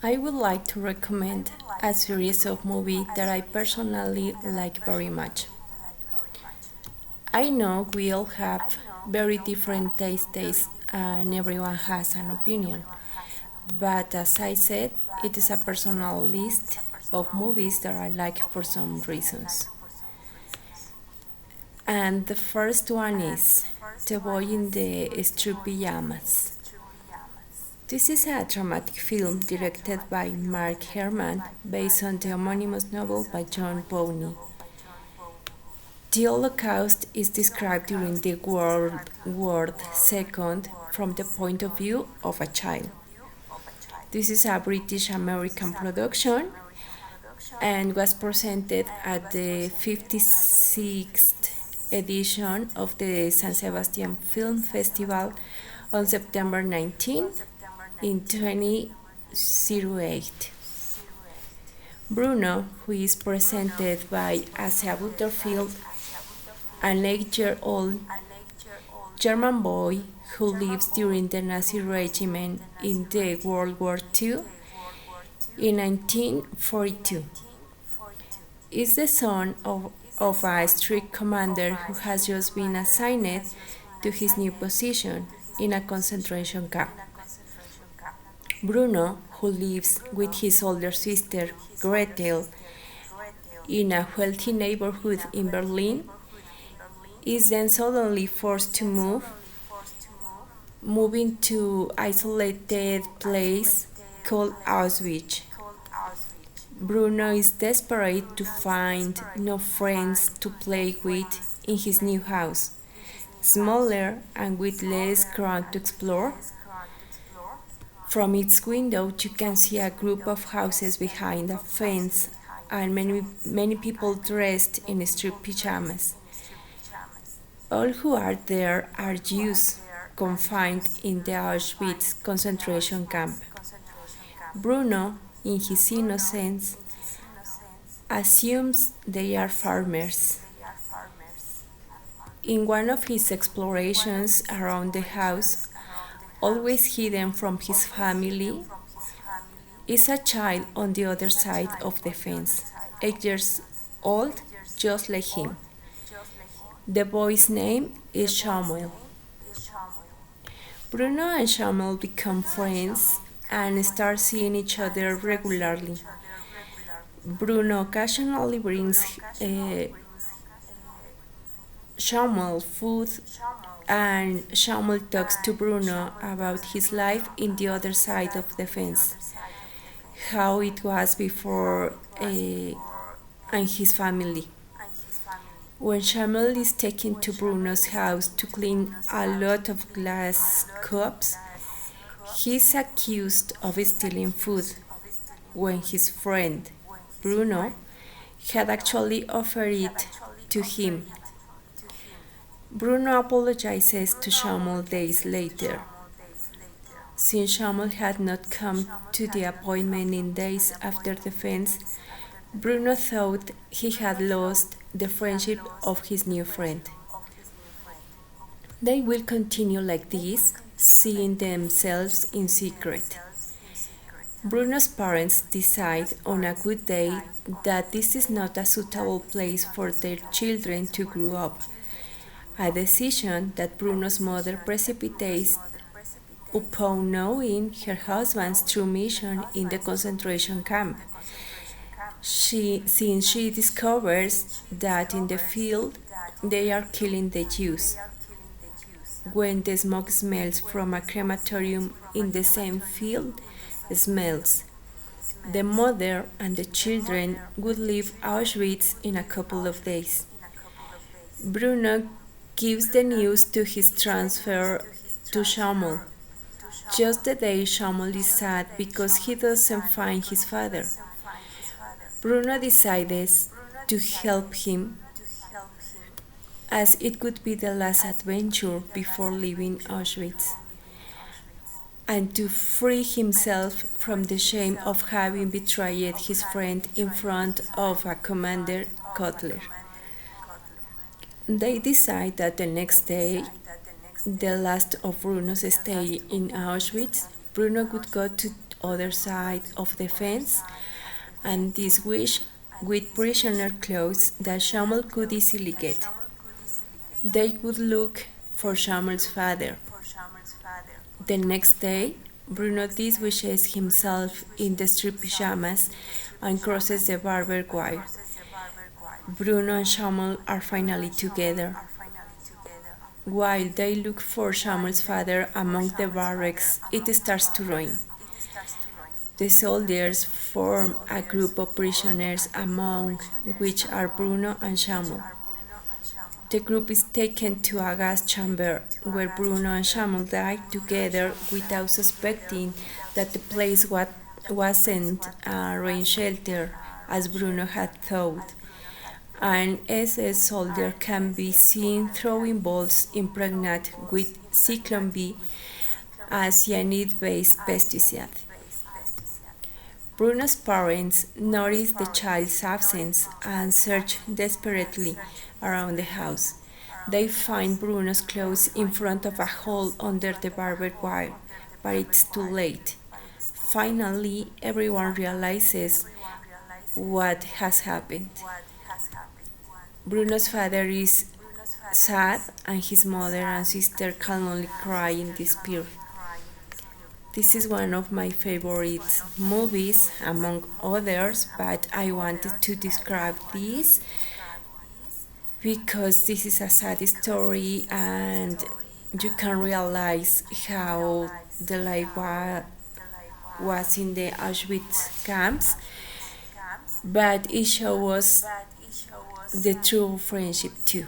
I would like to recommend a series of movies that I personally like very much. I know we all have very different tastes and everyone has an opinion, but as I said, it is a personal list of movies that I like for some reasons. And the first one is The Boy in the Street Pajamas. This is a dramatic film directed by Mark Herman based on the homonymous novel by John Bowney. The Holocaust is described during the World War II from the point of view of a child. This is a British American production and was presented at the 56th edition of the San Sebastian Film Festival on September 19 in 2008. Bruno, who is presented by Asa Butterfield, an 8-year-old German boy who lives during the Nazi regime in the World War II in 1942, is the son of a strict commander who has just been assigned to his new position in a concentration camp. Bruno, who lives with his older sister Gretel in a wealthy neighborhood in Berlin, is then suddenly forced to moving to isolated place called Auschwitz. Bruno is desperate to find no friends to play with in his new house, smaller and with less ground to explore. From its window, you can see a group of houses behind a fence and many people dressed in street pajamas. All who are there are Jews confined in the Auschwitz concentration camp. Bruno, in his innocence, assumes they are farmers. In one of his explorations around the house, always hidden from his family, is a child on the other side of the fence, 8 years old, just like him. The boy's name is Samuel. Bruno and Samuel become friends and start seeing each other regularly. Bruno occasionally brings Samuel food, and Samuel talks to Bruno about his life in the other side of the fence, how it was before, and his family. When Samuel is taken to Bruno's house to clean a lot of glass cups, he is accused of stealing food when his friend, Bruno, had actually offered it to him. Bruno apologizes to Samuel days later. Since Samuel had not come to the appointment in days after the fence, Bruno thought he had lost the friendship of his new friend. They will continue like this, seeing themselves in secret. Bruno's parents decide on a good day that this is not a suitable place for their children to grow up, a decision that Bruno's mother precipitates upon knowing her husband's true mission in the concentration camp. Since she discovers that in the field they are killing the Jews. When the smoke smells from a crematorium in the same field smells, the mother and the children would leave Auschwitz in a couple of days. Bruno gives the news to his transfer to Samuel, just the day Samuel is sad because he doesn't find his father. Bruno decides to help him, as it could be the last adventure before leaving Auschwitz, and to free himself from the shame of having betrayed his friend in front of a Commander Kotler. They decide that the next day, the last of Bruno's stay in Auschwitz, Bruno would go other side of the fence, and this wish with prisoner clothes that Shamel could easily get. They would look for Shamel's father. The next day, Bruno diswishes himself in the street pajamas and crosses the barbed wire. Bruno and Shamel are finally together. While they look for Shamel's father among the barracks, it starts to rain. The soldiers form a group of prisoners, among which are Bruno and Shamel. The group is taken to a gas chamber where Bruno and Shamel die together without suspecting that the place wasn't a rain shelter as Bruno had thought. An SS soldier can be seen throwing balls impregnated with Zyklon B, a cyanide-based pesticide. Bruno's parents notice the child's absence and search desperately around the house. They find Bruno's clothes in front of a hole under the barbed wire, but it's too late. Finally, everyone realizes what has happened. Bruno's father is sad, and his mother and sister can only cry in despair. This is one of my favorite movies, among others, but I wanted to describe this because this is a sad story and you can realize how the life was in the Auschwitz camps, but it shows us the true friendship too.